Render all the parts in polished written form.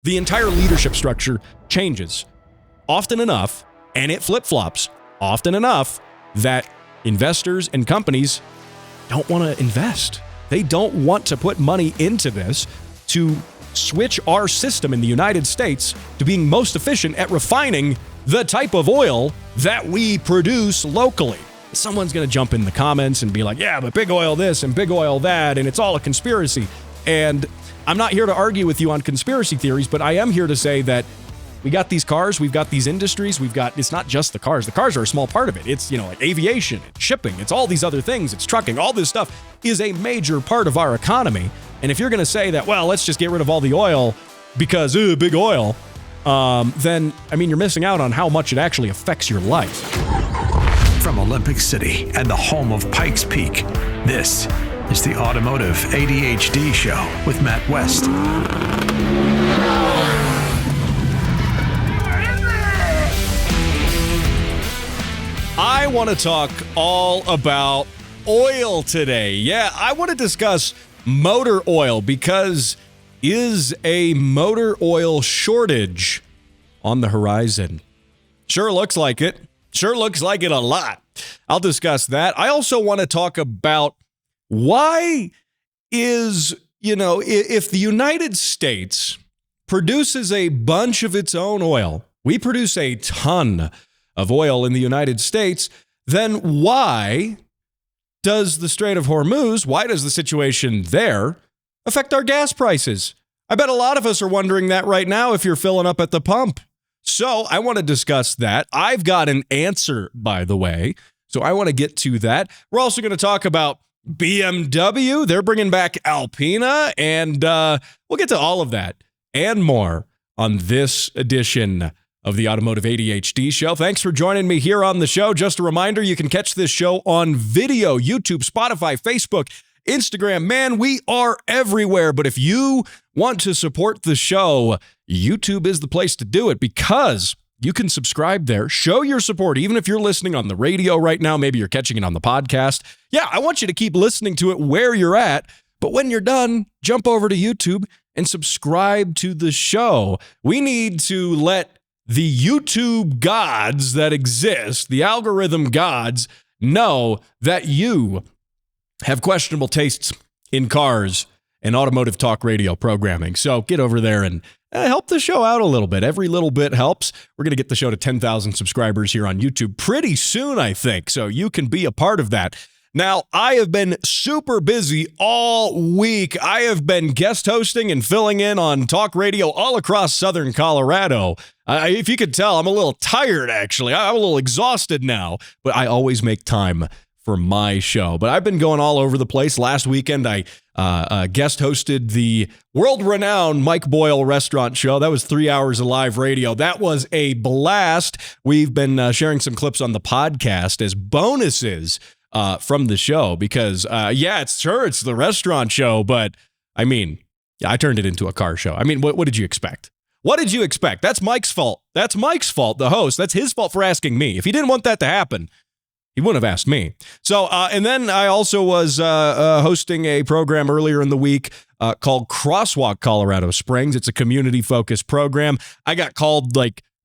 The entire leadership structure changes often enough, and it flip-flops often enough that investors and companies don't want to invest. They don't want to put money into this to switch our system in the United States to being most efficient at refining the type of oil that we produce locally. Someone's going to jump in the comments and be like, yeah, but big oil this and big oil that, and it's all a conspiracy. And I'm not here to argue with you on conspiracy theories, but I am here to say that we got these cars, we've got these industries, it's not just the cars. The cars are a small part of it. It's, like aviation, it's shipping, it's all these other things, it's trucking. All this stuff is a major part of our economy. And if you're going to say that, well, let's just get rid of all the oil because, big oil, then, you're missing out on how much it actually affects your life. From Olympic City and the home of Pikes Peak, this is the Automotive ADHD Show with Matt West. I want to talk all about oil today. Yeah, I want to discuss motor oil because is a motor oil shortage on the horizon? Sure looks like it. Sure looks like it a lot. I'll discuss that. I also want to talk about why is, if the United States produces a bunch of its own oil, we produce a ton of oil in the United States, then why does the Strait of Hormuz, why does the situation there affect our gas prices? I bet a lot of us are wondering that right now if you're filling up at the pump. So I want to discuss that. I've got an answer, by the way, so I want to get to that. We're also going to talk about BMW. They're bringing back Alpina, and we'll get to all of that and more on this edition of the Automotive ADHD Show. Thanks for joining me here on the show. Just a reminder, you can catch this show on video, YouTube, Spotify, Facebook, Instagram. Man, we are everywhere. But if you want to support the show, YouTube is the place to do it because you can subscribe there, show your support, even if you're listening on the radio right now. Maybe you're catching it on the podcast. Yeah, I want you to keep listening to it where you're at. But when you're done, jump over to YouTube and subscribe to the show. We need to let the YouTube gods that exist, the algorithm gods, know that you have questionable tastes in cars and automotive talk radio programming. So get over there and help the show out a little bit. Every little bit helps. We're going to get the show to 10,000 subscribers here on YouTube pretty soon, I think. So you can be a part of that. Now, I have been super busy all week. I have been guest hosting and filling in on talk radio all across Southern Colorado. If you could tell, I'm a little tired, actually. I'm a little exhausted now, but I always make time for my show. But I've been going all over the place. Last weekend, I guest hosted the world-renowned Mike Boyle restaurant show. That was 3 hours of live radio. That was a blast. We've been sharing some clips on the podcast as bonuses from the show because, it's the restaurant show, but I turned it into a car show. What did you expect? What did you expect? That's Mike's fault. That's Mike's fault, the host. That's his fault for asking me. If he didn't want that to happen, he wouldn't have asked me. So, and then I also was hosting a program earlier in the week called Crosswalk Colorado Springs. It's a community-focused program. I got called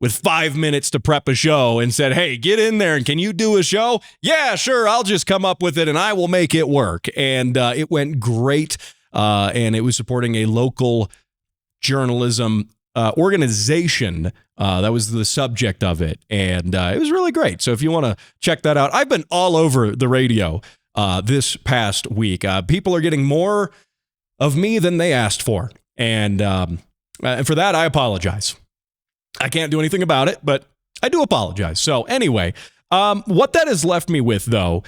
with 5 minutes to prep a show and said, hey, get in there and can you do a show? Yeah, sure. I'll just come up with it and I will make it work. And it went great. And it was supporting a local journalism organization. That was the subject of it. And it was really great. So if you want to check that out, I've been all over the radio this past week. People are getting more of me than they asked for. And for that, I apologize. I can't do anything about it, but I do apologize. So anyway, what that has left me with, though,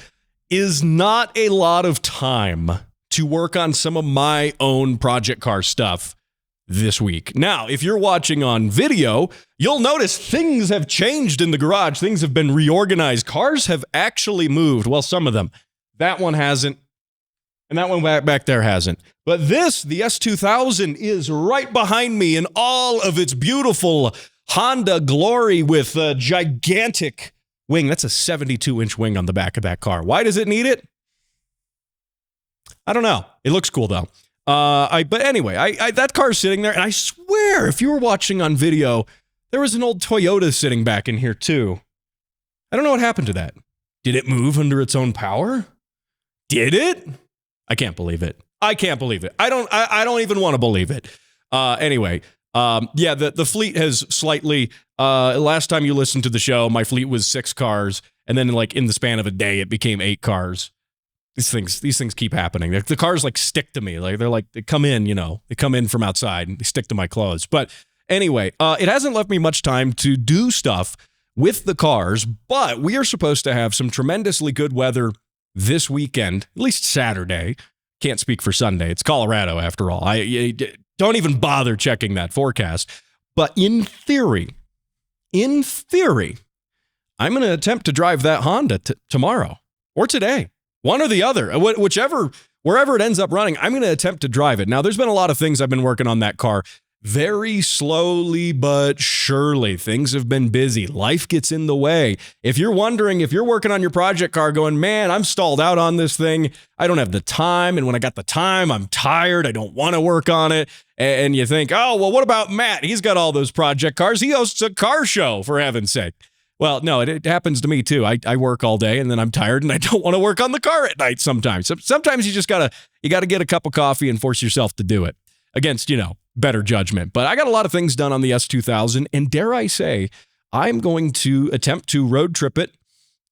is not a lot of time to work on some of my own project car stuff this week. Now, if you're watching on video, you'll notice things have changed in the garage. Things have been reorganized. Cars have actually moved. Well, some of them. That one hasn't. And that one back there hasn't. But this, the S2000, is right behind me in all of its beautiful Honda glory with a gigantic wing. That's a 72-inch wing on the back of that car. Why does it need it? I don't know. It looks cool, though. But anyway, I that car's sitting there, and I swear, if you were watching on video, there was an old Toyota sitting back in here too. I don't know what happened to that. Did it move under its own power? Did it? I can't believe it. I don't even want to believe it. Anyway, the fleet has slightly, last time you listened to the show, my fleet was 6 cars. And then like in the span of a day, it became 8 cars. These things keep happening. The cars like stick to me. Like they come in, they come in from outside and they stick to my clothes. But anyway, it hasn't left me much time to do stuff with the cars, but we are supposed to have some tremendously good weather this weekend, at least Saturday. Can't speak for Sunday. It's Colorado after all. I don't even bother checking that forecast. But in theory, I'm going to attempt to drive that Honda tomorrow or today. One or the other, wherever it ends up running, I'm going to attempt to drive it. Now, there's been a lot of things I've been working on that car. Very slowly but surely. Things have been busy. Life gets in the way. If you're wondering, if you're working on your project car going, man, I'm stalled out on this thing. I don't have the time. And when I got the time, I'm tired. I don't want to work on it. And you think, oh, well, what about Matt? He's got all those project cars. He hosts a car show, for heaven's sake. Well, no, it happens to me too. I work all day and then I'm tired and I don't want to work on the car at night sometimes. Sometimes you just gotta get a cup of coffee and force yourself to do it against, better judgment. But I got a lot of things done on the S2000, and dare I say, I'm going to attempt to road trip it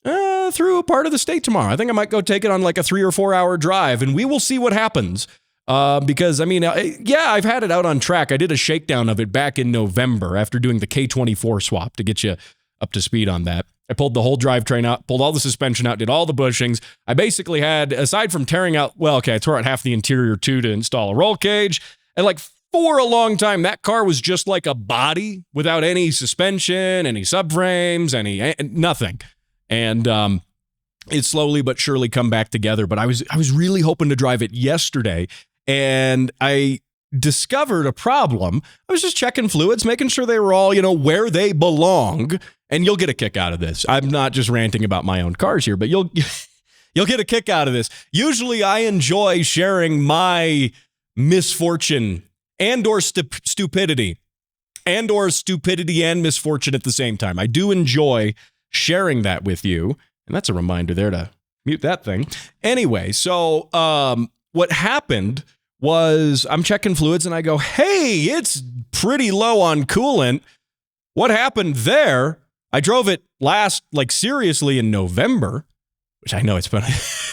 through a part of the state tomorrow. I think I might go take it on like a 3 or 4 hour drive, and we will see what happens. Because I've had it out on track. I did a shakedown of it back in November after doing the K24 swap to get you up to speed on that. I pulled the whole drivetrain out, pulled all the suspension out, did all the bushings. I basically had, aside from tearing out, I tore out half the interior too to install a roll cage. And like for a long time, that car was just like a body without any suspension, any subframes, nothing. And it slowly but surely come back together. But I was really hoping to drive it yesterday, and I discovered a problem. I was just checking fluids, making sure they were all, where they belong. And you'll get a kick out of this. I'm not just ranting about my own cars here, but you'll get a kick out of this. Usually I enjoy sharing my misfortune and or stupidity and misfortune at the same time. I do enjoy sharing that with you. And that's a reminder there to mute that thing. Anyway, so what happened was I'm checking fluids and I go, hey, it's pretty low on coolant. What happened there? I drove it seriously in November, which I know it's been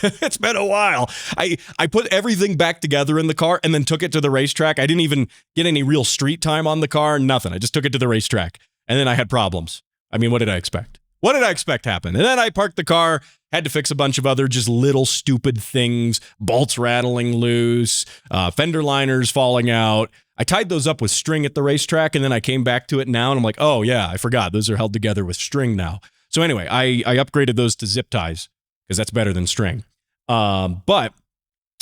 it's been a while. I put everything back together in the car and then took it to the racetrack. I didn't even get any real street time on the car, nothing. I just took it to the racetrack, and then I had problems. I mean, what did I expect? What did I expect happened? And then I parked the car, had to fix a bunch of other just little stupid things, bolts rattling loose, fender liners falling out. I tied those up with string at the racetrack, and then I came back to it now, and I'm like, oh, yeah, I forgot. Those are held together with string now. So anyway, I upgraded those to zip ties because that's better than string. But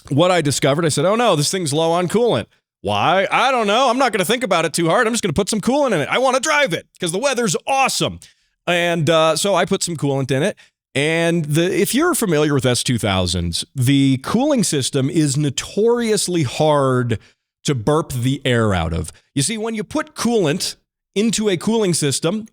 what I discovered, I said, oh, no, this thing's low on coolant. Why? I don't know. I'm not going to think about it too hard. I'm just going to put some coolant in it. I want to drive it because the weather's awesome. And so I put some coolant in it. And if you're familiar with S2000s, the cooling system is notoriously hard to burp the air out of. You see, when you put coolant into a cooling system,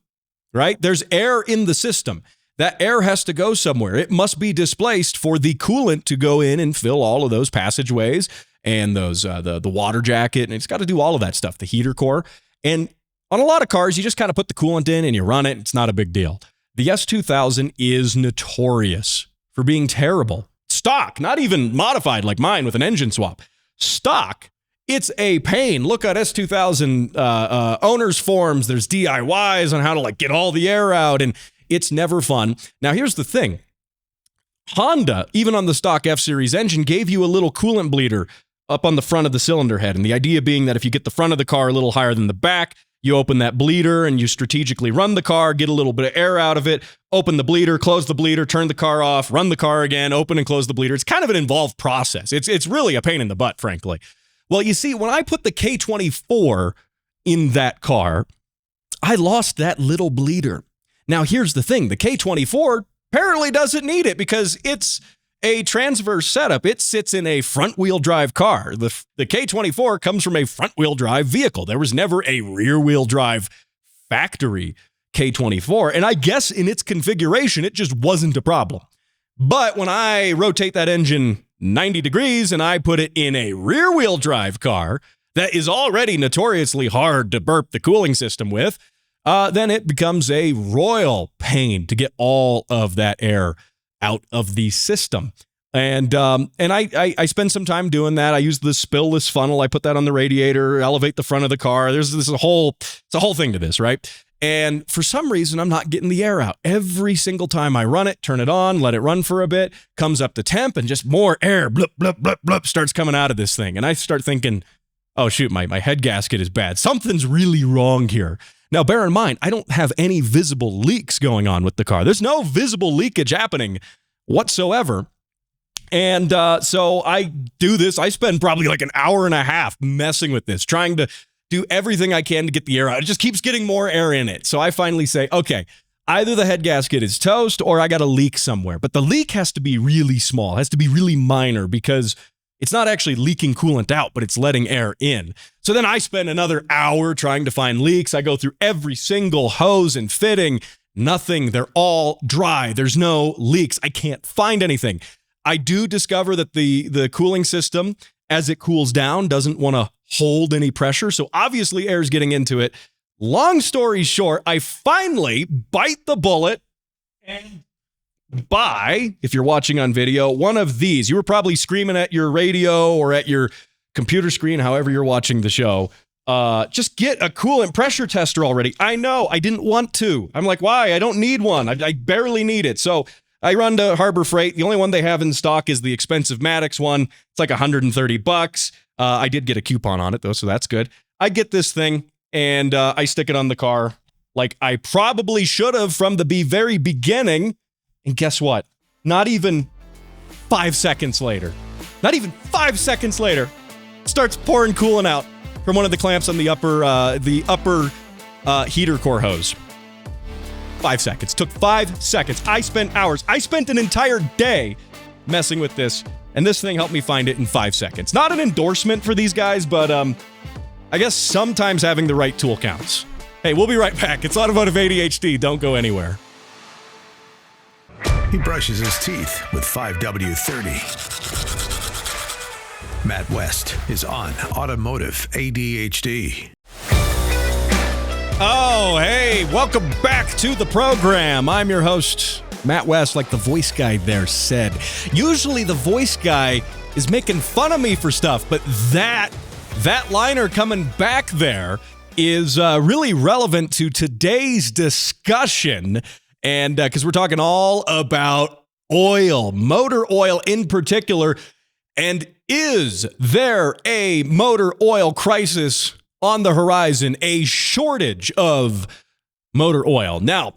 right, there's air in the system. That air has to go somewhere. It must be displaced for the coolant to go in and fill all of those passageways and those the water jacket. And it's got to do all of that stuff, the heater core. And on a lot of cars, you just kind of put the coolant in and you run it. It's not a big deal. The S2000 is notorious for being terrible. Stock, not even modified like mine with an engine swap. Stock, it's a pain. Look at S2000 owners forums. There's DIYs on how to get all the air out, and it's never fun. Now, here's the thing. Honda, even on the stock F-Series engine, gave you a little coolant bleeder up on the front of the cylinder head. And the idea being that if you get the front of the car a little higher than the back, you open that bleeder and you strategically run the car, get a little bit of air out of it, open the bleeder, close the bleeder, turn the car off, run the car again, open and close the bleeder. It's kind of an involved process. It's really a pain in the butt, frankly. Well, you see, when I put the K24 in that car, I lost that little bleeder. Now, here's the thing. The K24 apparently doesn't need it because it's a transverse setup. It sits in a front-wheel drive car. The K24 comes from a front-wheel drive vehicle. There was never a rear-wheel drive factory K24, and I guess in its configuration, it just wasn't a problem. But when I rotate that engine 90 degrees and I put it in a rear-wheel drive car that is already notoriously hard to burp the cooling system with, then it becomes a royal pain to get all of that air out of the system. And I spend some time doing that. I use the spillless funnel. I put that on the radiator, elevate the front of the car. It's a whole thing to this, right? And for some reason, I'm not getting the air out. Every single time I run it, turn it on, let it run for a bit, comes up to temp, and just more air, blip, blip, blip, blip, starts coming out of this thing. And I start thinking, oh, shoot, my head gasket is bad. Something's really wrong here. Now, bear in mind, I don't have any visible leaks going on with the car. There's no visible leakage happening whatsoever. And so I do this. I spend probably like an hour and a half messing with this, trying to do everything I can to get the air out. It just keeps getting more air in it. So I finally say, okay, either the head gasket is toast or I got a leak somewhere. But the leak has to be really small, has to be really minor, because it's not actually leaking coolant out, but it's letting air in. So then I spend another hour trying to find leaks. I go through every single hose and fitting. Nothing. They're all dry. There's no leaks. I can't find anything. I do discover that the cooling system, as it cools down, doesn't want to hold any pressure. So obviously air is getting into it. Long story short, I finally bite the bullet and buy, if you're watching on video, one of these. You were probably screaming at your radio or at your computer screen, however you're watching the show. Just get a coolant pressure tester already. I know, I didn't want to. I'm like, why? I don't need one. I barely need it. So I run to Harbor Freight. The only one they have in stock is the expensive Maddox one. It's like $130. I did get a coupon on it, though, so that's good. I get this thing, and I stick it on the car like I probably should have from the very beginning. And guess what? Not even 5 seconds later, it starts pouring coolant out from one of the clamps on the upper heater core hose. 5 seconds. Took 5 seconds. I spent hours. I spent an entire day messing with this, and this thing helped me find it in 5 seconds. Not an endorsement for these guys, but I guess sometimes having the right tool counts. Hey, we'll be right back. It's Automotive ADHD. Don't go anywhere. He brushes his teeth with 5W30. Matt West is on Automotive ADHD. Oh, hey, welcome back to the program. I'm your host, Matt West, like the voice guy there said. Usually the voice guy is making fun of me for stuff, but that liner coming back there is really relevant to today's discussion. And because we're talking all about oil, motor oil in particular. And is there a motor oil crisis on the horizon, a shortage of motor oil? Now,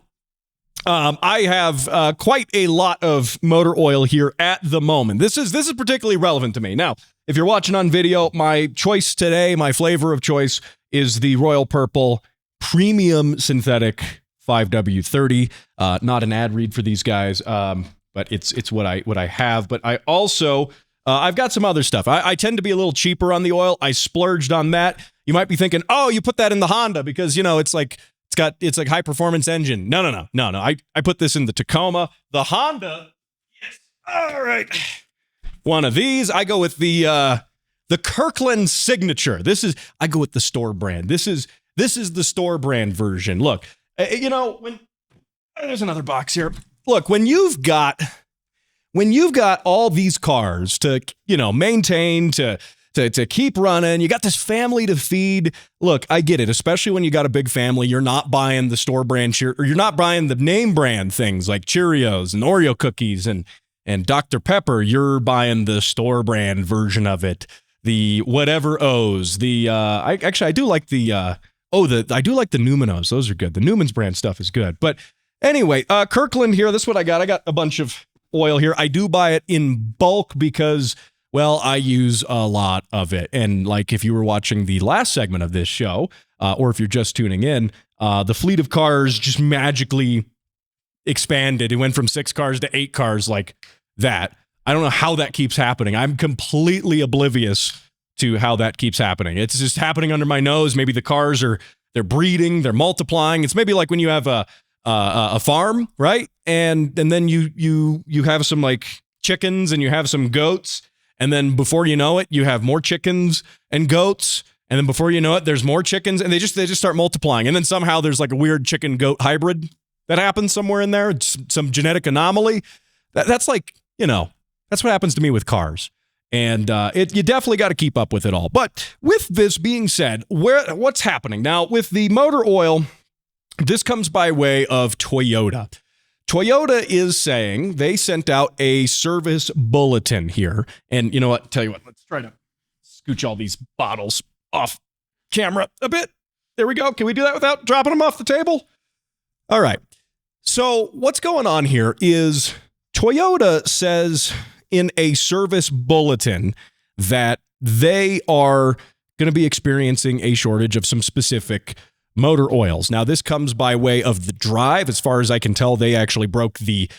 I have quite a lot of motor oil here at the moment. This is particularly relevant to me. Now, if you're watching on video, my choice today, my flavor of choice is the Royal Purple Premium Synthetic 5W30. Not an ad read for these guys, but it's what I have. But I also I've got some other stuff. I tend to be a little cheaper on the oil. I splurged on that. You might be thinking, oh, you put that in the Honda because, you know, it's like high performance engine. No. I put this in the Tacoma. The Honda. Yes. All right. One of these. I go with the Kirkland Signature. I go with the store brand. This is the store brand version. Look, you know, there's another box here. Look, when you've got all these cars to, you know, maintain, to keep running, you got this family to feed. Look, I get it, especially when you got a big family. You're not buying the store brand or you're not buying the name brand things like Cheerios and Oreo cookies and Dr. Pepper. You're buying the store brand version of it. The whatever O's. I do like the Numenos. Those are good. The Newman's brand stuff is good. But anyway, Kirkland here. This is what I got. I got a bunch of oil here. I do buy it in bulk because, well, I use a lot of it. And like if you were watching the last segment of this show, or if you're just tuning in, the fleet of cars just magically expanded. It went from 6 cars to 8 cars like that. I don't know how that keeps happening. I'm completely oblivious to how that keeps happening. It's just happening under my nose. Maybe the cars they're breeding, they're multiplying. It's maybe like when you have a farm, right? And then you have some like chickens and you have some goats, and then before you know it, you have more chickens and goats, and then before you know it, there's more chickens, and they just start multiplying, and then somehow there's like a weird chicken goat hybrid that happens somewhere in there, some genetic anomaly. That's like, that's what happens to me with cars. And you definitely got to keep up with it all. But with this being said, what's happening now with the motor oil? This comes by way of Toyota. Toyota is saying they sent out a service bulletin here. And you know what? Tell you what, let's try to scooch all these bottles off camera a bit. There we go. Can we do that without dropping them off the table? All right. So what's going on here is Toyota says in a service bulletin that they are going to be experiencing a shortage of some specific motor oils. Now, this comes by way of The Drive. As far as I can tell, they actually broke the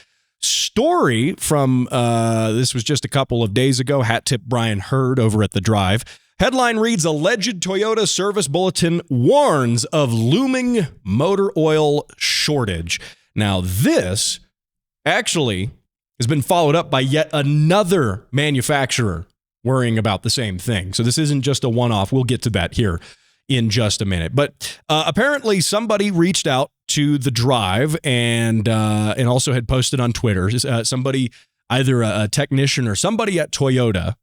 story from, this was just a couple of days ago. Hat tip Brian Hurd over at The Drive. Headline reads, alleged Toyota service bulletin warns of looming motor oil shortage. Now, this actually has been followed up by yet another manufacturer worrying about the same thing. So this isn't just a one-off. We'll get to that here in just a minute. But apparently somebody reached out to The Drive and also had posted on Twitter. Somebody, either a technician or somebody at Toyota,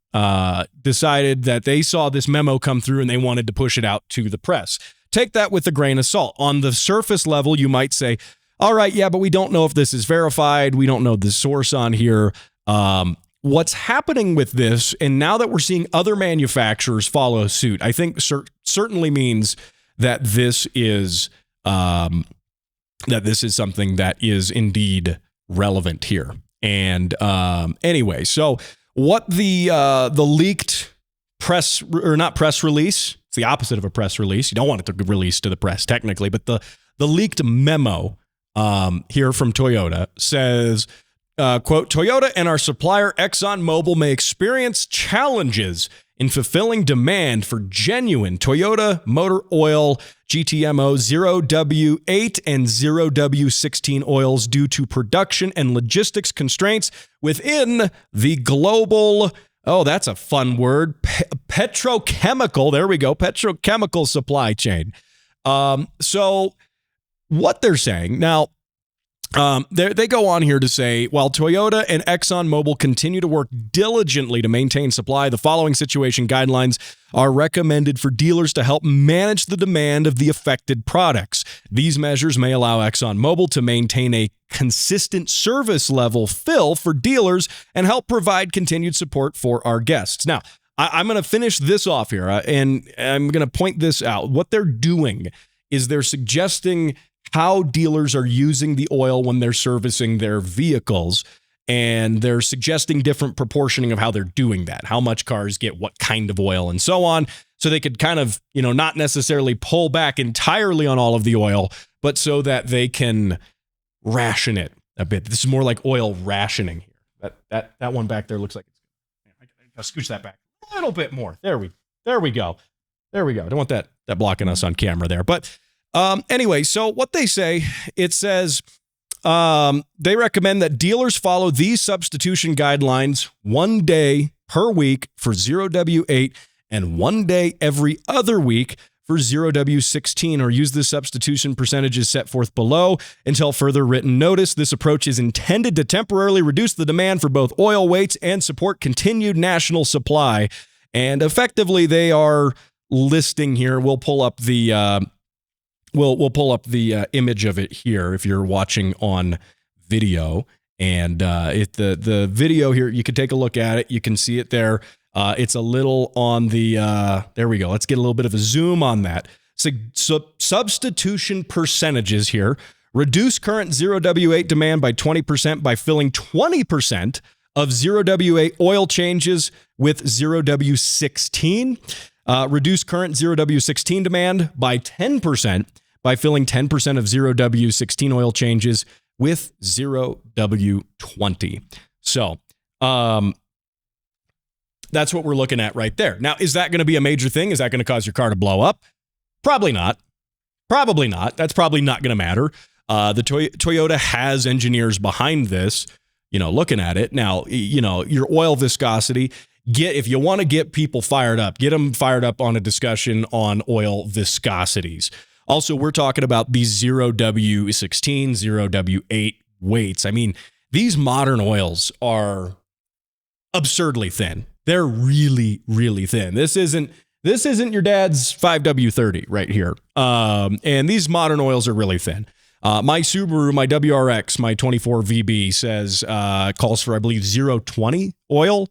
decided that they saw this memo come through and they wanted to push it out to the press. Take that with a grain of salt. On the surface level, you might say, all right, yeah, but we don't know if this is verified. We don't know the source on here. What's happening with this, and now that we're seeing other manufacturers follow suit, I think certainly means that this is something that is indeed relevant here. And anyway, so what the leaked press, or not press release, it's the opposite of a press release. You don't want it to be released to the press technically, but the leaked memo here from Toyota says, quote, Toyota and our supplier ExxonMobil may experience challenges in fulfilling demand for genuine Toyota motor oil GTMO 0W8 and 0W16 oils due to production and logistics constraints within the global, oh, that's a fun word, petrochemical, there we go, petrochemical supply chain. So what they're saying now, they go on here to say, while Toyota and ExxonMobil continue to work diligently to maintain supply, the following situation guidelines are recommended for dealers to help manage the demand of the affected products. These measures may allow ExxonMobil to maintain a consistent service level fill for dealers and help provide continued support for our guests. Now, I'm going to finish this off here, and I'm going to point this out. What they're doing is they're suggesting how dealers are using the oil when they're servicing their vehicles, and they're suggesting different proportioning of how they're doing that, how much cars get what kind of oil and so on, so they could kind of, not necessarily pull back entirely on all of the oil, but so that they can ration it a bit. This is more like oil rationing here. That one back there looks like I'll scooch that back a little bit more. There we go. I don't want that blocking us on camera there, but anyway, so what they say, it says they recommend that dealers follow these substitution guidelines 1 day per week for 0W8 and 1 day every other week for 0W16, or use the substitution percentages set forth below until further written notice. This approach is intended to temporarily reduce the demand for both oil weights and support continued national supply. And effectively, they are listing here. We'll pull up the We'll pull up the image of it here if you're watching on video. And the video here, you can take a look at it. You can see it there. It's a little on the, there we go. Let's get a little bit of a zoom on that. So substitution percentages here. Reduce current 0W8 demand by 20% by filling 20% of 0W8 oil changes with 0W16. Reduce current 0W16 demand by 10% by filling 10% of 0W16 oil changes with 0W20. So That's what we're looking at right there. Now, is that going to be a major thing? Is that going to cause your car to blow up? Probably not. Probably not. That's probably not going to matter. The Toyota has engineers behind this, looking at it. Now, your oil viscosity, if you want to get people fired up, get them fired up on a discussion on oil viscosities. Also, we're talking about these 0W16, 0W8 weights. I mean, these modern oils are absurdly thin. They're really, really thin. This isn't your dad's 5W30 right here. And these modern oils are really thin. My Subaru, my WRX, my 24 VB says calls for, I believe, 020 oil.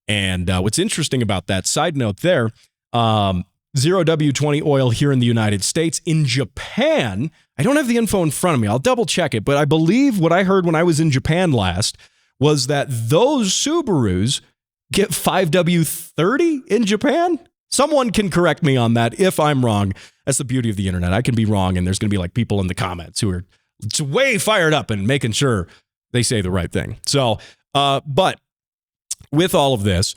And what's interesting about that, side note there, 0W20 oil here in the United States. In Japan, I don't have the info in front of me. I'll double check it. But I believe what I heard when I was in Japan last was that those Subarus get 5W30 in Japan. Someone can correct me on that if I'm wrong. That's the beauty of the internet. I can be wrong, and there's going to be like people in the comments who are way fired up and making sure they say the right thing. So, but with all of this,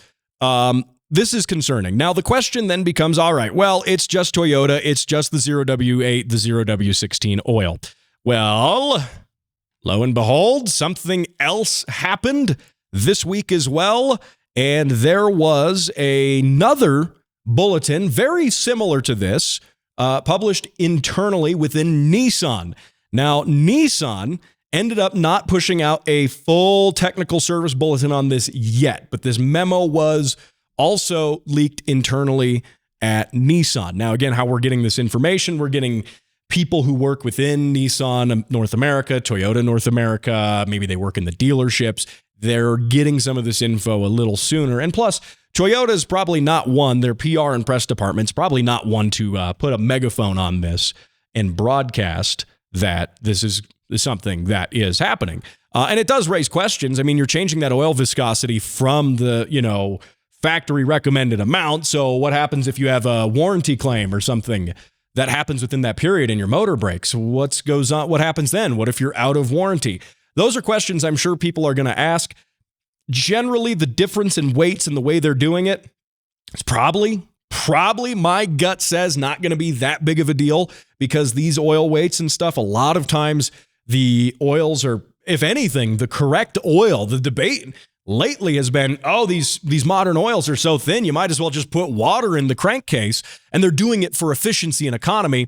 this is concerning. Now, the question then becomes, all right, well, it's just Toyota. It's just the 0W8, the 0W16 oil. Well, lo and behold, something else happened this week as well. And there was another bulletin very similar to this, published internally within Nissan. Now, Nissan ended up not pushing out a full technical service bulletin on this yet, but this memo was also leaked internally at Nissan. Now, again, how we're getting this information, we're getting people who work within Nissan North America, Toyota North America, maybe they work in the dealerships. They're getting some of this info a little sooner. And plus, Toyota is probably not one, their PR and press department's probably not one to put a megaphone on this and broadcast that this is something that is happening. And it does raise questions. I mean, you're changing that oil viscosity from the, factory recommended amount. So what happens if you have a warranty claim or something that happens within that period and your motor breaks? What goes on? What happens then? What if you're out of warranty? Those are questions I'm sure people are going to ask. Generally, the difference in weights and the way they're doing it, it's probably my gut says not going to be that big of a deal, because these oil weights and stuff, a lot of times the oils are, if anything, the correct oil. The debate lately has been, these modern oils are so thin, you might as well just put water in the crankcase. And they're doing it for efficiency and economy,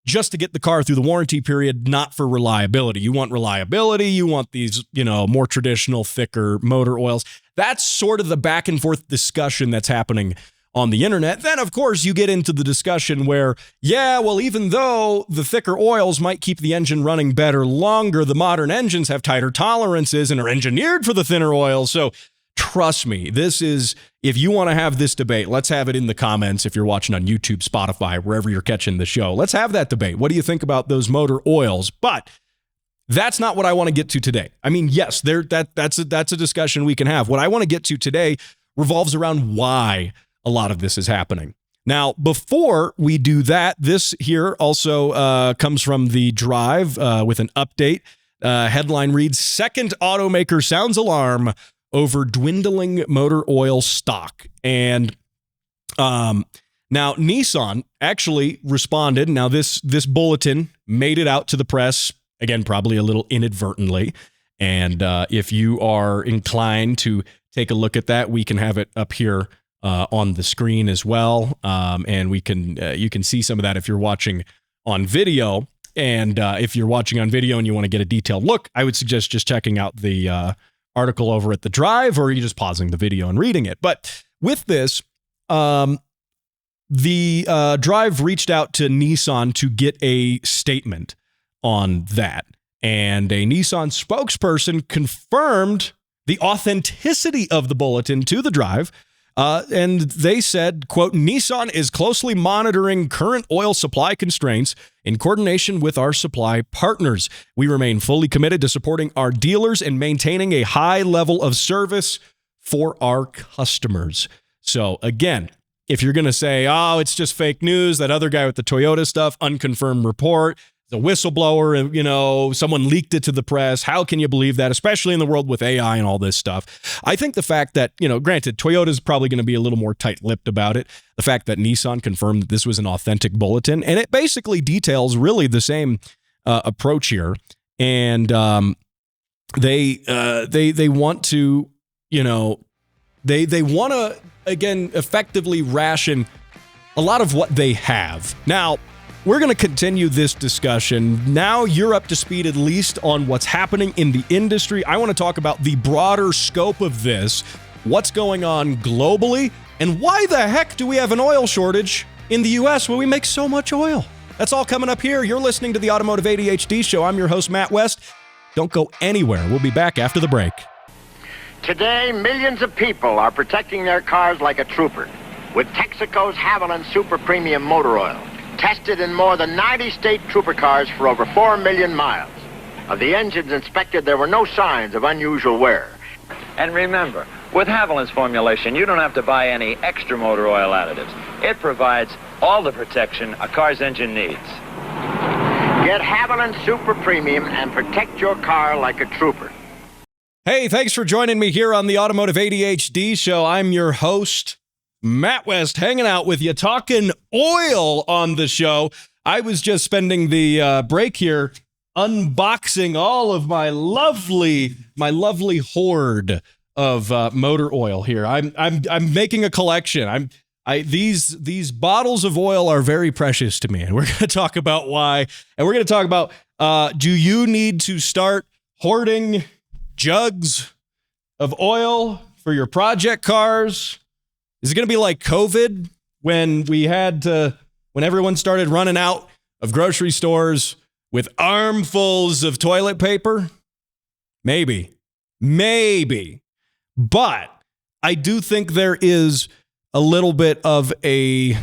just to get the car through the warranty period, not for reliability. You want reliability. You want these, more traditional, thicker motor oils. That's sort of the back and forth discussion that's happening on the internet. Then, of course, you get into the discussion where, even though the thicker oils might keep the engine running better longer, the modern engines have tighter tolerances and are engineered for the thinner oils. So trust me, this is, if you want to have this debate, let's have it in the comments. If you're watching on YouTube, Spotify, wherever you're catching the show, let's have that debate. What do you think about those motor oils? But that's not what I want to get to today. I mean, yes, that's a discussion we can have. What I want to get to today revolves around why a lot of this is happening. Now, before we do that, this here also comes from the Drive with an update. Headline reads, "Second automaker sounds alarm over dwindling motor oil stock." And now Nissan actually responded. Now this bulletin made it out to the press, again, probably a little inadvertently. And if you are inclined to take a look at that, we can have it up here on the screen as well. And we can you can see some of that if you're watching on video. And if you're watching on video and you want to get a detailed look, I would suggest just checking out the article over at the Drive, or you just pausing the video and reading it. But with this, the Drive reached out to Nissan to get a statement on that. And a Nissan spokesperson confirmed the authenticity of the bulletin to the Drive. And they said, quote, "Nissan is closely monitoring current oil supply constraints in coordination with our supply partners. We remain fully committed to supporting our dealers and maintaining a high level of service for our customers." So again, if you're going to say, it's just fake news, that other guy with the Toyota stuff, unconfirmed report, the whistleblower, and, someone leaked it to the press. How can you believe that, especially in the world with AI and all this stuff? I think the fact that, granted, Toyota's probably going to be a little more tight-lipped about it. The fact that Nissan confirmed that this was an authentic bulletin, and it basically details really the same approach here. And they want to, they want to, again, effectively ration a lot of what they have. Now, we're going to continue this discussion. Now you're up to speed at least on what's happening in the industry. I want to talk about the broader scope of this, what's going on globally, and why the heck do we have an oil shortage in the U.S. when we make so much oil? That's all coming up here. You're listening to the Automotive ADHD Show. I'm your host, Matt West. Don't go anywhere. We'll be back after the break. Today, millions of people are protecting their cars like a trooper with Texaco's Haviland Super Premium Motor Oil, tested in more than 90 state trooper cars for over 4 million miles. Of the engines inspected, there were no signs of unusual wear. And remember, with Haviland's formulation, you don't have to buy any extra motor oil additives. It provides all the protection a car's engine needs. Get Haviland Super Premium and protect your car like a trooper. Hey, thanks for joining me here on the Automotive ADHD Show. I'm your host, Matt West, hanging out with you, talking oil on the show. I was just spending the break here unboxing all of my lovely hoard of motor oil here. I'm making a collection. These bottles of oil are very precious to me, and we're going to talk about why. And we're going to talk about do you need to start hoarding jugs of oil for your project cars? Is it going to be like COVID when everyone started running out of grocery stores with armfuls of toilet paper? Maybe. But I do think there is a little bit of I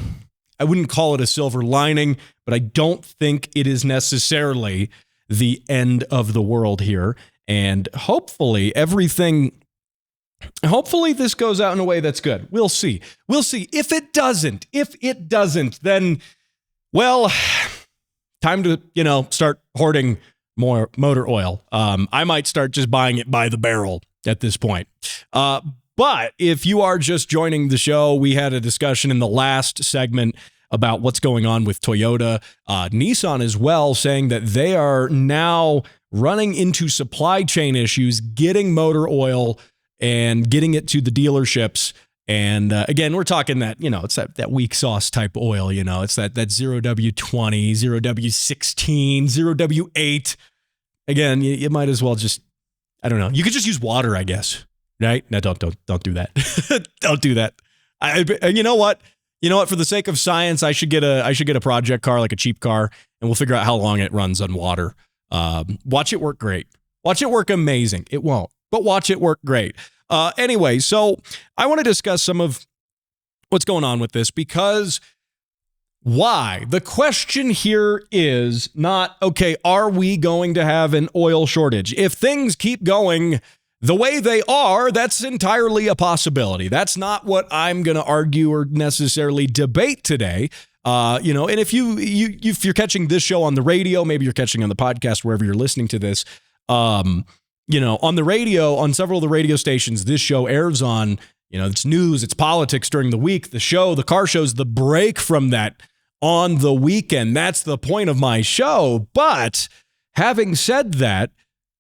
wouldn't call it a silver lining, but I don't think it is necessarily the end of the world here. And hopefully this goes out in a way that's good. We'll see. If it doesn't, then, well, time to, start hoarding more motor oil. I might start just buying it by the barrel at this point. But if you are just joining the show, we had a discussion in the last segment about what's going on with Toyota, Nissan as well, saying that they are now running into supply chain issues, getting motor oil and getting it to the dealerships. And again, we're talking that, it's that weak sauce type oil, it's that 0W20, 0W16, 0W8. Again, you might as well just, I don't know. You could just use water, I guess. Right? No, don't do that. Don't do that. You know what? For the sake of science, I should get a project car, like a cheap car, and we'll figure out how long it runs on water. Watch it work great. Watch it work amazing. It won't, but watch it work great. Anyway, so I want to discuss some of what's going on with this, because why? The question here is not, okay, are we going to have an oil shortage? If things keep going the way they are, that's entirely a possibility. That's not what I'm going to argue or necessarily debate today. And if you're catching this show on the radio, maybe you're catching on the podcast, wherever you're listening to this, on the radio, on several of the radio stations, this show airs on, it's news, it's politics during the week. The car show's the break from that on the weekend. That's the point of my show. But having said that,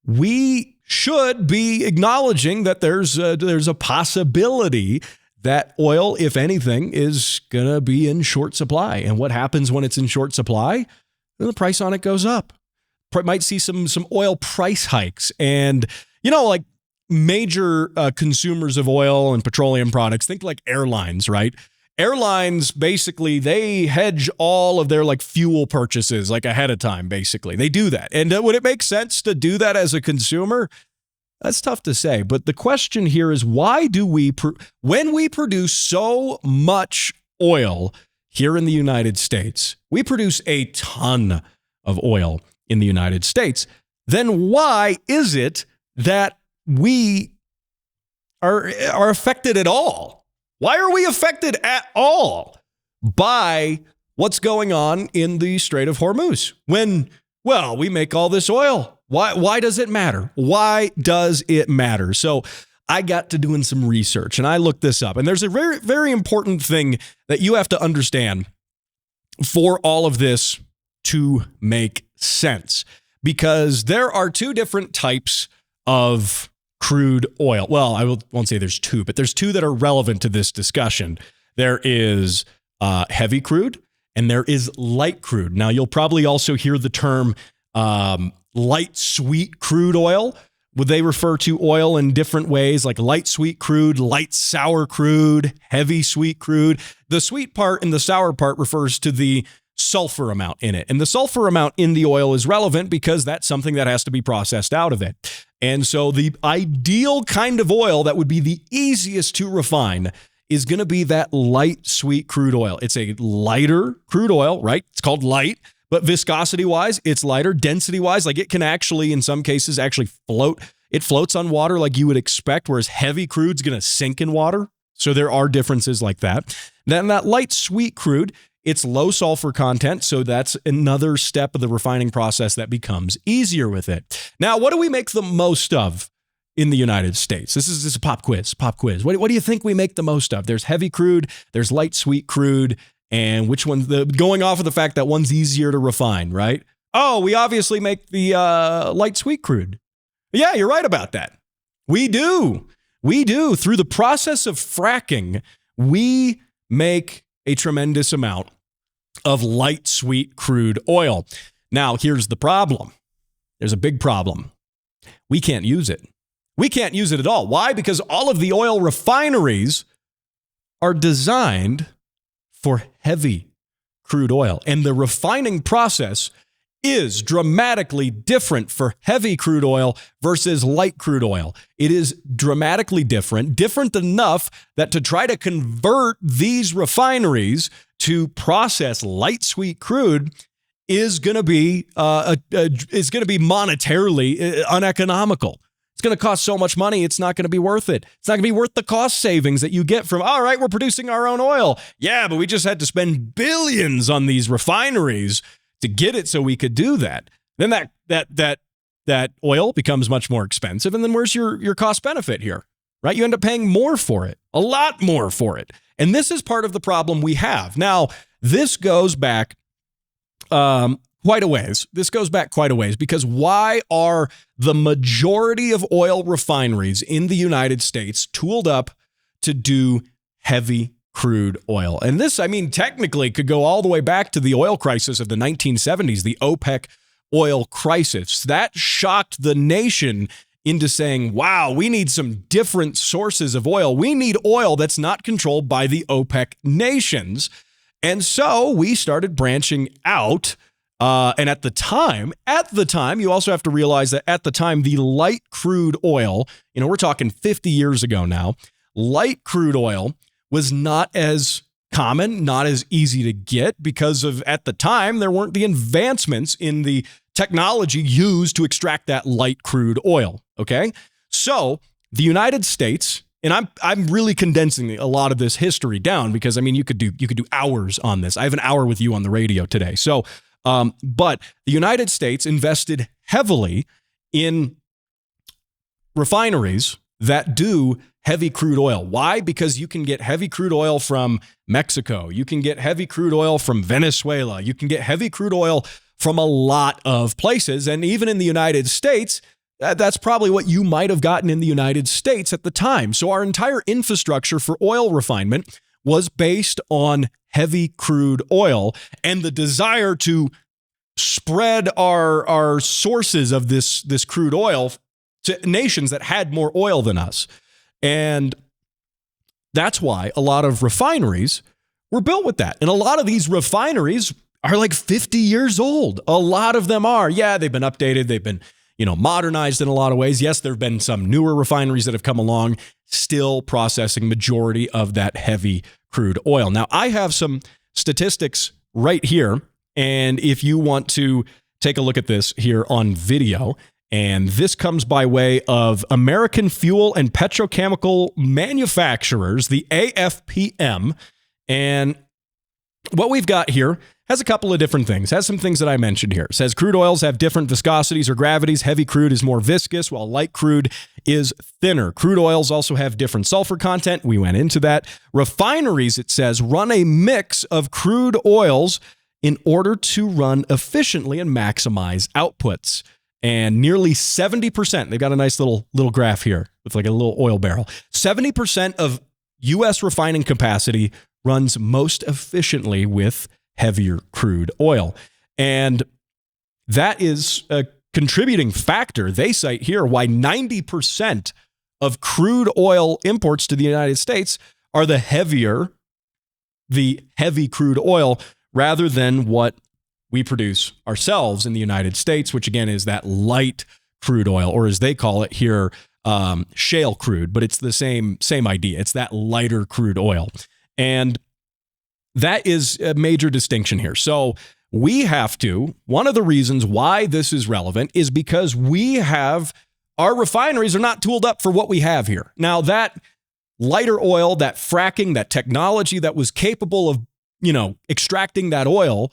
we should be acknowledging that there's a possibility that oil, if anything, is going to be in short supply. And what happens when it's in short supply? Well, the price on it goes up. Might see some oil price hikes. And, like major consumers of oil and petroleum products, think like airlines, right? Airlines, basically, they hedge all of their fuel purchases ahead of time, basically. They do that. And would it make sense to do that as a consumer? That's tough to say. But the question here is, why do when we produce so much oil here in the United States, we produce a ton of oil in the United States, then why is it that we are affected at all? Why are we affected at all by what's going on in the Strait of Hormuz? When Well, we make all this oil. Why does it matter? Why does it matter? So I got to doing some research and I looked this up. And there's a very, very important thing that you have to understand for all of this to make sense. Because there are two different types of crude oil. Well, I won't say there's two, but there's two that are relevant to this discussion. There is heavy crude and there is light crude. Now, you'll probably also hear the term light sweet crude oil. Would they refer to oil in different ways, like light sweet crude, light sour crude, heavy sweet crude? The sweet part and the sour part refers to the sulfur amount in it. And the sulfur amount in the oil is relevant because that's something that has to be processed out of it. And so the ideal kind of oil that would be the easiest to refine is going to be that light sweet crude oil. It's a lighter crude oil, right? It's called light, but viscosity wise, it's lighter. Density wise, like it can actually, in some cases, actually float. It floats on water like you would expect, whereas heavy crude's going to sink in water. So there are differences like that. Then that light sweet crude, it's low sulfur content, so that's another step of the refining process that becomes easier with it. Now, what do we make the most of in the United States? This is a pop quiz. What do you think we make the most of? There's heavy crude, there's light sweet crude, and which one, going off of the fact that one's easier to refine, right? Oh, we obviously make the light sweet crude. Yeah, you're right about that. We do. Through the process of fracking, we make a tremendous amount of light sweet crude oil. Now, here's the problem. There's a big problem. We can't use it. We can't use it at all. Why? Because all of the oil refineries are designed for heavy crude oil. And the refining process is dramatically different for heavy crude oil versus light crude oil. It is dramatically different enough that to try to convert these refineries to process light sweet crude is going to be monetarily uneconomical. It's going to cost so much money, it's not going to be worth it. It's not going to be worth the cost savings that you get from, all right, we're producing our own oil. Yeah, but we just had to spend billions on these refineries to get it so we could do that. Then that oil becomes much more expensive. And then where's your cost benefit here, right? You end up paying more for it, a lot more for it. And this is part of the problem we have. Now, this goes back quite a ways. Because why are the majority of oil refineries in the United States tooled up to do heavy crude oil? And this, technically could go all the way back to the oil crisis of the 1970s, the OPEC oil crisis. That shocked the nation into saying, wow, we need some different sources of oil. We need oil that's not controlled by the OPEC nations. And so we started branching out. And at the time, you also have to realize that at the time, the light crude oil, we're talking 50 years ago now, light crude oil was not as common, not as easy to get because of, at the time, there weren't the advancements in the technology used to extract that light crude oil, okay? So the United States, and I'm really condensing a lot of this history down because, you could do hours on this. I have an hour with you on the radio today. So, but the United States invested heavily in refineries that do heavy crude oil. Why? Because you can get heavy crude oil from Mexico. You can get heavy crude oil from Venezuela. You can get heavy crude oil from a lot of places. And even in the United States, that's probably what you might have gotten in the United States at the time. So our entire infrastructure for oil refinement was based on heavy crude oil and the desire to spread our sources of this crude oil to nations that had more oil than us. And that's why a lot of refineries were built with that. And a lot of these refineries are like 50 years old. A lot of them are. Yeah, they've been updated. They've been, modernized in a lot of ways. Yes, there have been some newer refineries that have come along, still processing majority of that heavy crude oil. Now, I have some statistics right here. And if you want to take a look at this here on video, and this comes by way of American Fuel and Petrochemical Manufacturers, the AFPM. And what we've got here has a couple of different things. Has some things that I mentioned here. It says crude oils have different viscosities or gravities. Heavy crude is more viscous, while light crude is thinner. Crude oils also have different sulfur content. We went into that. Refineries, it says, run a mix of crude oils in order to run efficiently and maximize outputs. And nearly 70%, they've got a nice little graph here with like a little oil barrel. 70% of U.S. refining capacity runs most efficiently with heavier crude oil. And that is a contributing factor, they cite here, why 90% of crude oil imports to the United States are the heavy crude oil rather than what we produce ourselves in the United States, which again is that light crude oil, or as they call it here, shale crude, but it's the same idea. It's that lighter crude oil. And that is a major distinction here. So one of the reasons why this is relevant is because our refineries are not tooled up for what we have here. Now, that lighter oil, that fracking, that technology that was capable of, extracting that oil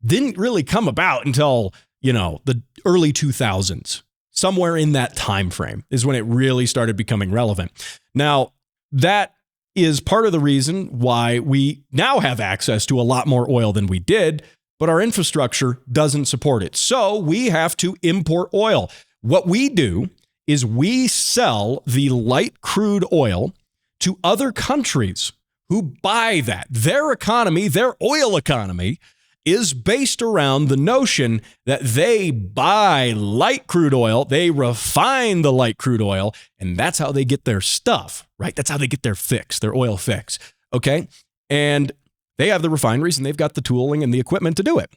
didn't really come about until, the early 2000s. Somewhere in that time frame is when it really started becoming relevant. Now, that is part of the reason why we now have access to a lot more oil than we did, but our infrastructure doesn't support it. So we have to import oil. What we do is we sell the light crude oil to other countries who buy that. Their economy, their oil economy, is based around the notion that they buy light crude oil, they refine the light crude oil, and that's how they get their stuff, right? That's how they get their fix, their oil fix, okay? And they have the refineries and they've got the tooling and the equipment to do it.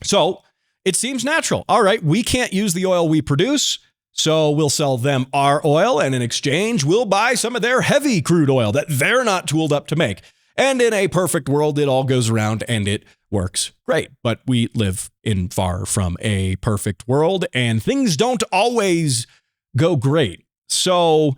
So it seems natural. All right, we can't use the oil we produce, so we'll sell them our oil, and in exchange, we'll buy some of their heavy crude oil that they're not tooled up to make. And in a perfect world, it all goes around and it works great. But we live in far from a perfect world, and things don't always go great. So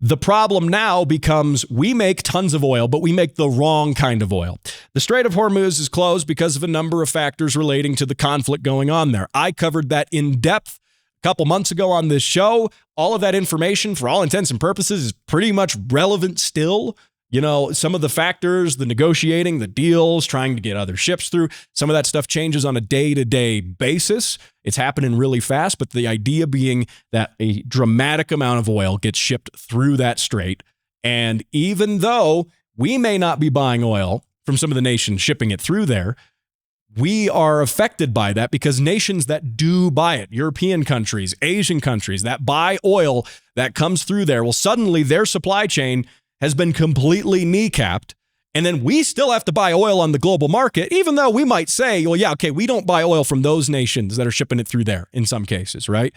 the problem now becomes we make tons of oil, but we make the wrong kind of oil. The Strait of Hormuz is closed because of a number of factors relating to the conflict going on there. I covered that in depth a couple months ago on this show. All of that information, for all intents and purposes, is pretty much relevant still. Some of the factors, the negotiating, the deals, trying to get other ships through, some of that stuff changes on a day-to-day basis. It's happening really fast, but the idea being that a dramatic amount of oil gets shipped through that strait. And even though we may not be buying oil from some of the nations shipping it through there, we are affected by that because nations that do buy it, European countries, Asian countries that buy oil that comes through there, well, suddenly their supply chain has been completely kneecapped. And then we still have to buy oil on the global market, even though we might say, well, yeah, okay, we don't buy oil from those nations that are shipping it through there in some cases, right?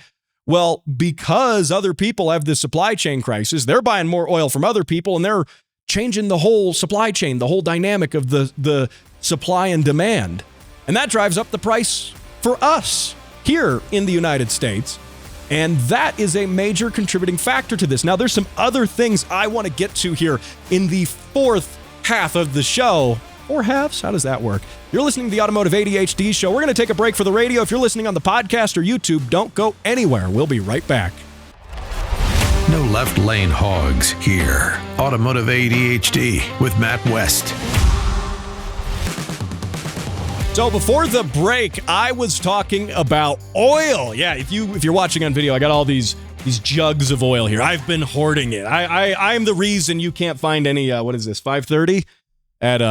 Well, because other people have this supply chain crisis, they're buying more oil from other people and they're changing the whole supply chain, the whole dynamic of the supply and demand. And that drives up the price for us here in the United States. And that is a major contributing factor to this. Now, there's some other things I want to get to here in the fourth half of the show. 4 halves? How does that work? You're listening to the Automotive ADHD show. We're going to take a break for the radio. If you're listening on the podcast or YouTube, don't go anywhere. We'll be right back. No left lane hogs here. Automotive ADHD with Matt West. So before the break, I was talking about oil. Yeah, if you're watching on video, I got all these jugs of oil here. I've been hoarding it. I'm the reason you can't find any what is this, 530 at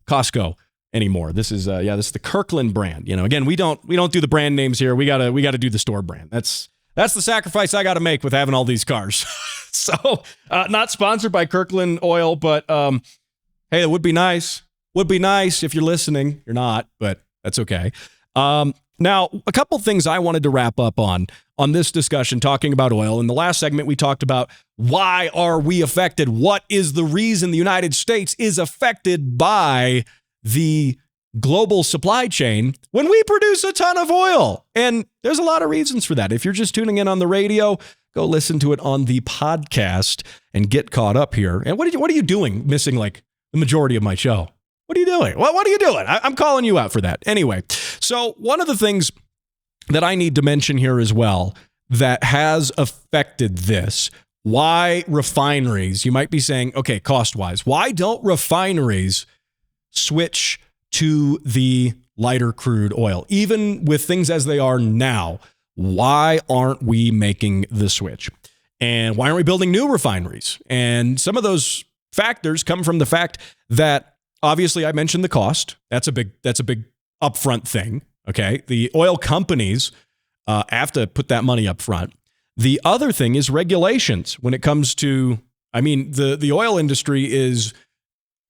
Costco anymore. This is the Kirkland brand. Again, we don't do the brand names here. We gotta do the store brand. That's the sacrifice I got to make with having all these cars. So not sponsored by Kirkland Oil, but hey, it would be nice. Would be nice if you're listening. You're not, but that's okay. Now, a couple things I wanted to wrap up on this discussion talking about oil. In the last segment, we talked about why are we affected? What is the reason the United States is affected by the global supply chain when we produce a ton of oil? And there's a lot of reasons for that. If you're just tuning in on the radio, go listen to it on the podcast and get caught up here. And what are you doing missing like the majority of my show? What are you doing? What are you doing? I'm calling you out for that. Anyway, so one of the things that I need to mention here as well that has affected this, why refineries, you might be saying, okay, cost-wise, why don't refineries switch to the lighter crude oil? Even with things as they are now, why aren't we making the switch? And why aren't we building new refineries? And some of those factors come from the fact that obviously I mentioned the cost. That's a big upfront thing. Okay. The oil companies have to put that money up front. The other thing is regulations when it comes to, I mean, the oil industry is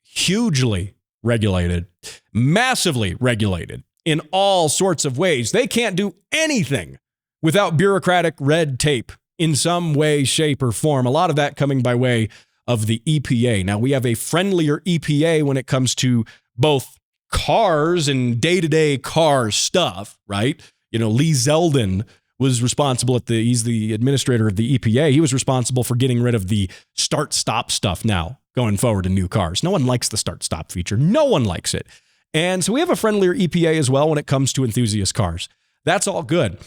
hugely regulated, massively regulated in all sorts of ways. They can't do anything without bureaucratic red tape in some way, shape, or form. A lot of that coming by way of the EPA. Now, we have a friendlier EPA when it comes to both cars and day-to-day car stuff, right? You know, Lee Zeldin was responsible he's the administrator of the EPA. He was responsible for getting rid of the start-stop stuff now going forward in new cars. No one likes the start-stop feature. No one likes it. And so we have a friendlier EPA as well when it comes to enthusiast cars. That's all good.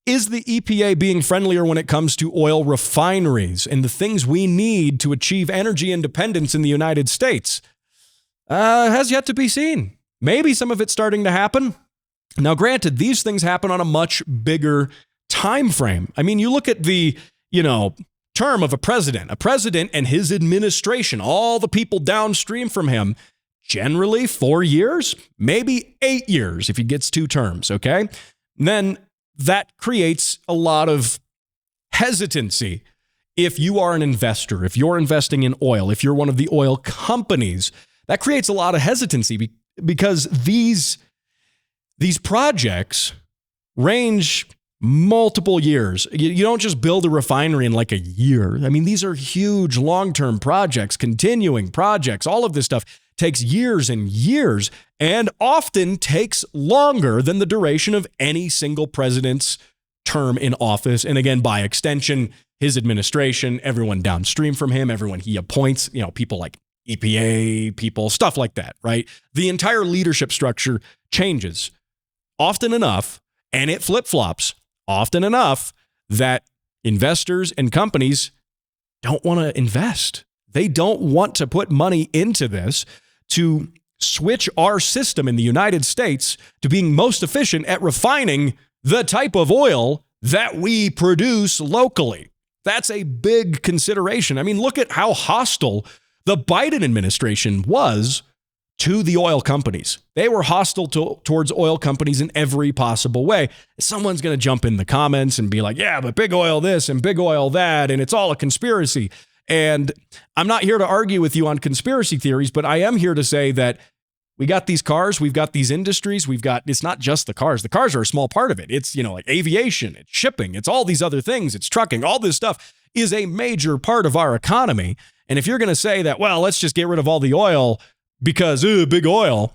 Is the EPA being friendlier when it comes to oil refineries and the things we need to achieve energy independence in the United States? Has yet to be seen. Maybe some of it's starting to happen. Now, granted, these things happen on a much bigger time frame. I mean, you look at the, term of a president and his administration, all the people downstream from him, generally 4 years, maybe 8 years if he gets 2 terms, okay? And then that creates a lot of hesitancy. If you are an investor, if you're investing in oil, if you're one of the oil companies, that creates a lot of hesitancy because these projects range multiple years. You don't just build a refinery in like a year. I mean, these are huge long-term projects, continuing projects. All of this stuff takes years and years and often takes longer than the duration of any single president's term in office. And again, by extension, his administration, everyone downstream from him, everyone he appoints, people like EPA people, stuff like that, right? The entire leadership structure changes often enough, and it flip-flops often enough that investors and companies don't want to invest. They don't want to put money into this to switch our system in the United States to being most efficient at refining the type of oil that we produce locally. That's a big consideration. I mean, look at how hostile the Biden administration was to the oil companies. They were hostile towards oil companies in every possible way. Someone's going to jump in the comments and be like, yeah, but big oil this and big oil that, and it's all a conspiracy. And I'm not here to argue with you on conspiracy theories, but I am here to say that we got these cars, we've got these industries, it's not just the cars. The cars are a small part of it. It's, like aviation, it's shipping, it's all these other things, it's trucking, all this stuff is a major part of our economy. And if you're going to say that, well, let's just get rid of all the oil because big oil,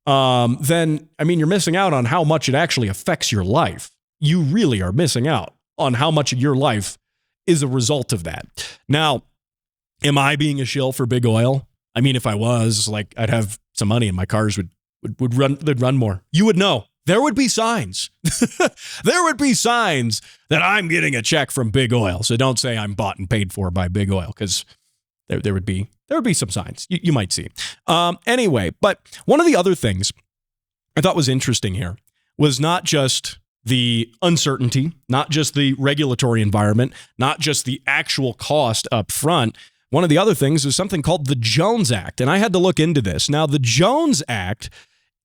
then, you're missing out on how much it actually affects your life. You really are missing out on how much of your life is a result of that. Now, am I being a shill for big oil? I mean, if I was, I'd have some money and my cars would run more. You would know. There would be signs. There would be signs that I'm getting a check from big oil. So don't say I'm bought and paid for by big oil, because there would be some signs you might see. Anyway, but one of the other things I thought was interesting here was not just the uncertainty, not just the regulatory environment, not just the actual cost up front. One of the other things is something called the Jones Act, and I had to look into this. Now, the Jones Act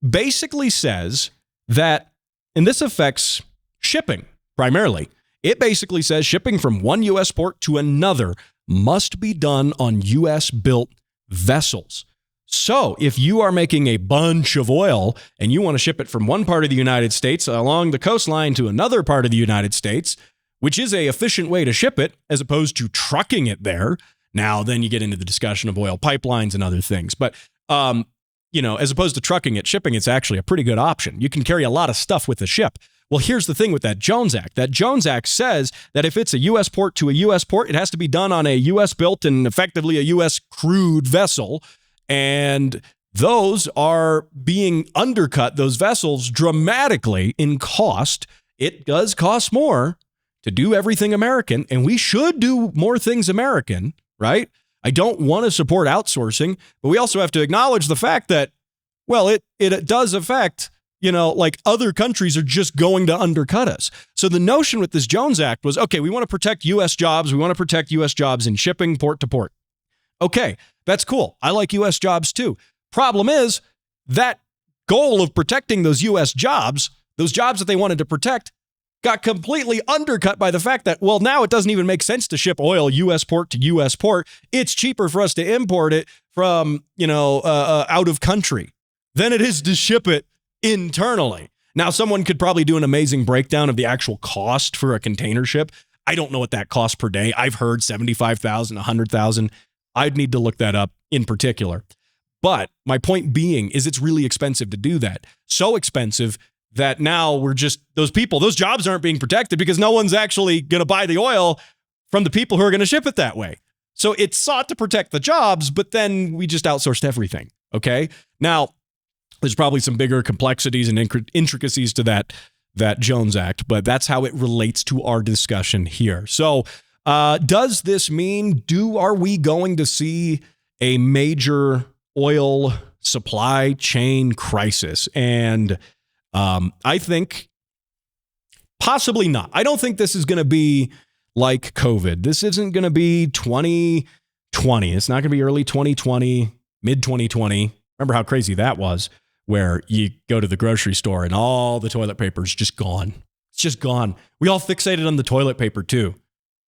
basically says that, and this affects shipping primarily, it basically says shipping from one U.S. port to another must be done on U.S.-built vessels. So if you are making a bunch of oil and you want to ship it from one part of the United States along the coastline to another part of the United States, which is an efficient way to ship it as opposed to trucking it there. Now, then you get into the discussion of oil pipelines and other things. But, as opposed to trucking it, shipping, it's actually a pretty good option. You can carry a lot of stuff with a ship. Well, here's the thing with that Jones Act. That Jones Act says that if it's a U.S. port to a U.S. port, it has to be done on a U.S. built and effectively a U.S. crewed vessel. And those are being undercut, those vessels, dramatically in cost. It does cost more to do everything American, and we should do more things American, right? I don't want to support outsourcing, but we also have to acknowledge the fact that, well, it does affect, like other countries are just going to undercut us. So the notion with this Jones Act was, okay, we want to protect U.S. jobs. We want to protect U.S. jobs in shipping port to port. Okay, that's cool. I like U.S. jobs too. Problem is that goal of protecting those U.S. jobs, those jobs that they wanted to protect, got completely undercut by the fact that, well, now it doesn't even make sense to ship oil U.S. port to U.S. port. It's cheaper for us to import it from, out of country than it is to ship it internally. Now, someone could probably do an amazing breakdown of the actual cost for a container ship. I don't know what that costs per day. I've heard $75,000, $100,000. I'd need to look that up in particular. But my point being is it's really expensive to do that. So expensive that now those jobs aren't being protected because no one's actually going to buy the oil from the people who are going to ship it that way. So it sought to protect the jobs, but then we just outsourced everything. Okay. Now, there's probably some bigger complexities and intricacies to that Jones Act, but that's how it relates to our discussion here. So does this mean, are we going to see a major oil supply chain crisis? And I think possibly not. I don't think this is going to be like COVID. This isn't going to be 2020. It's not going to be early 2020, mid 2020. Remember how crazy that was, where you go to the grocery store and all the toilet paper is just gone. It's just gone. We all fixated on the toilet paper too.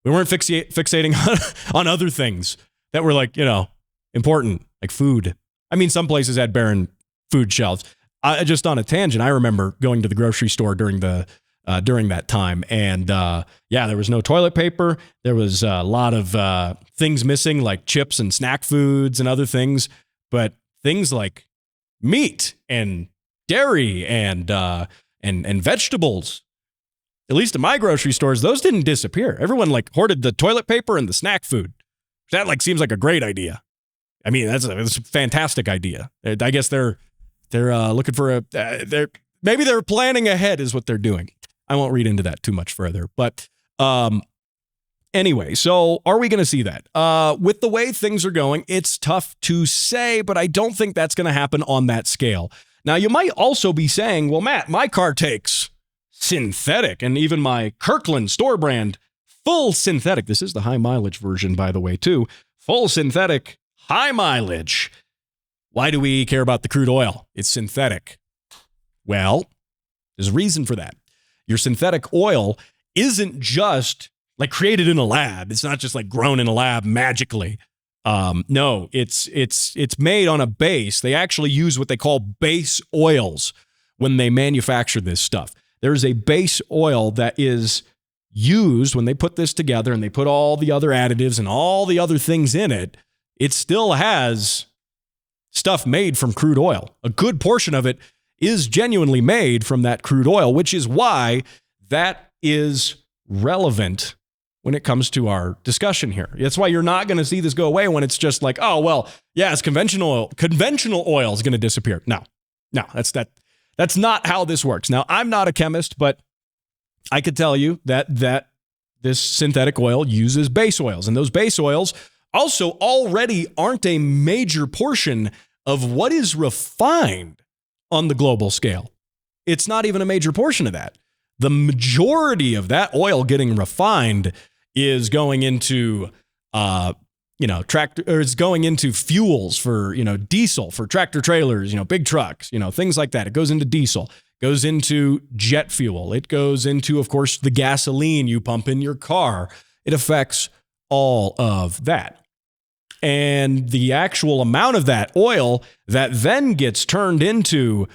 We weren't fixating on other things that were like, important, like food. I mean, some places had barren food shelves. Just on a tangent, I remember going to the grocery store during that time, and there was no toilet paper. There was a lot of things missing, like chips and snack foods and other things, but things like meat and dairy and vegetables, at least in my grocery stores, those didn't disappear. Everyone hoarded the toilet paper and the snack food. That seems like a great idea. I mean, that's a fantastic idea. I guess they're looking for maybe they're planning ahead is what they're doing. I won't read into that too much further. But anyway, so are we going to see that? With the way things are going, it's tough to say, but I don't think that's going to happen on that scale. Now, you might also be saying, well, Matt, my car takes synthetic, and even my Kirkland store brand, full synthetic. This is the high mileage version, by the way, too. Full synthetic, high mileage. Why do we care about the crude oil? It's synthetic. Well, there's a reason for that. Your synthetic oil isn't just created in a lab. It's not just grown in a lab magically. No, it's made on a base. They actually use what they call base oils when they manufacture this stuff. There's a base oil that is used when they put this together and they put all the other additives and all the other things in it. It still has stuff made from crude oil. A good portion of it is genuinely made from that crude oil, which is why that is relevant when it comes to our discussion here. That's why you're not going to see this go away when it's just it's conventional oil. Conventional oil is going to disappear. No, that's not how this works. Now, I'm not a chemist, but I could tell you that this synthetic oil uses base oils, and those base oils also already aren't a major portion of what is refined on the global scale. It's not even a major portion of that. The majority of that oil getting refined is going into it's going into fuels for, diesel for tractor trailers, big trucks, things like that. It goes into diesel, goes into jet fuel. It goes into, of course, the gasoline you pump in your car. It affects all of that. And the actual amount of that oil that then gets turned into,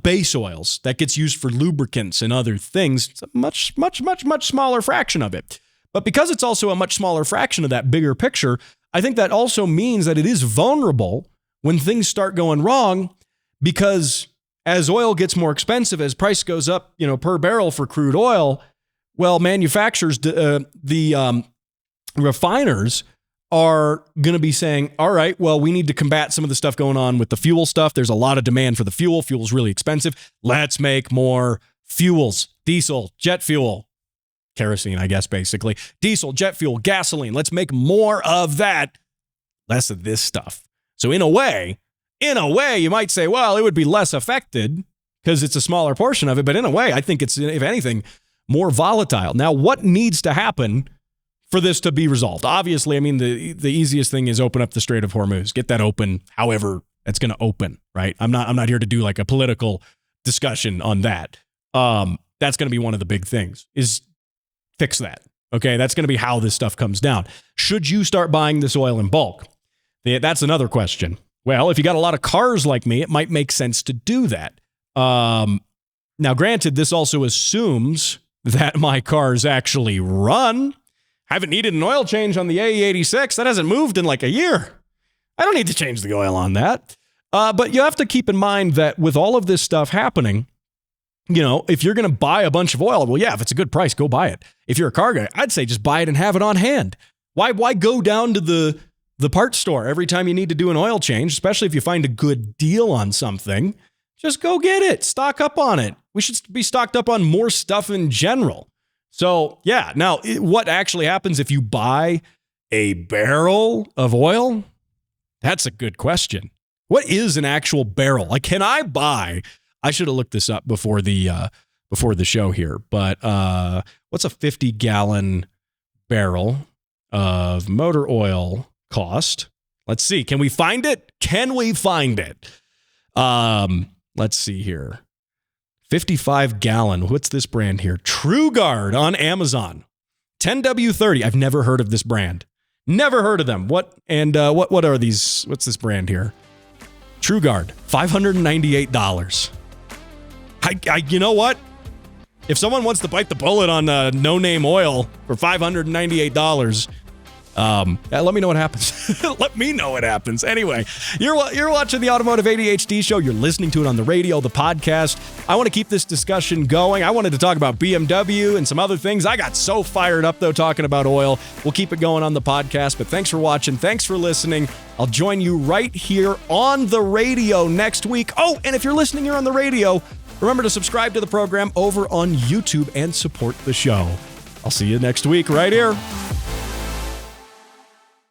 base oils that gets used for lubricants and other things, it's a much smaller fraction of it. But because it's also a much smaller fraction of that bigger picture, I think that also means that it is vulnerable when things start going wrong, because as oil gets more expensive, as price goes up, per barrel for crude oil, well, manufacturers, the refiners are going to be saying, all right, well, we need to combat some of the stuff going on with the fuel stuff. There's a lot of demand for the fuel. Fuel's really expensive. Let's make more fuels. Diesel, jet fuel, kerosene, I guess, basically. Diesel, jet fuel, gasoline. Let's make more of that. Less of this stuff. So in a way, you might say, well, it would be less affected because it's a smaller portion of it. But in a way, I think it's, if anything, more volatile. Now, what needs to happen for this to be resolved? Obviously, I mean, the easiest thing is open up the Strait of Hormuz. Get that open, however that's going to open, right? I'm not here to do like a political discussion on that. That's going to be one of the big things, is fix that. Okay, that's going to be how this stuff comes down. Should you start buying this oil in bulk? That's another question. Well, if you got a lot of cars like me, it might make sense to do that. Now, granted, this also assumes that my cars actually run. Haven't needed an oil change on the AE86. That hasn't moved in like a year. I don't need to change the oil on that. But you have to keep in mind that with all of this stuff happening, you know, if you're going to buy a bunch of oil, well, yeah, if it's a good price, go buy it. If you're a car guy, I'd say just buy it and have it on hand. Why go down to the parts store every time you need to do an oil change, especially if you find a good deal on something? Just go get it. Stock up on it. We should be stocked up on more stuff in general. So, yeah. Now, what actually happens if you buy a barrel of oil? That's a good question. What is an actual barrel? Like, can I buy? I should have looked this up before the show here. But what's a 50-gallon barrel of motor oil cost? Let's see. Can we find it? Let's see here. 55-gallon. What's this brand here? TrueGuard on Amazon. 10W30. I've never heard of this brand. Never heard of them. What are these? What's this brand here? TrueGuard. $598. You know what? If someone wants to bite the bullet on no-name oil for $598, let me know what happens. Let me know what happens. Anyway, you're watching the Automotive ADHD show. You're listening to it on the radio, the podcast. I want to keep this discussion going. I wanted to talk about BMW and some other things. I got so fired up, though, talking about oil. We'll keep it going on the podcast, but thanks for watching. Thanks for listening. I'll join you right here on the radio next week. Oh, and if you're listening here on the radio, remember to subscribe to the program over on YouTube and support the show. I'll see you next week right here.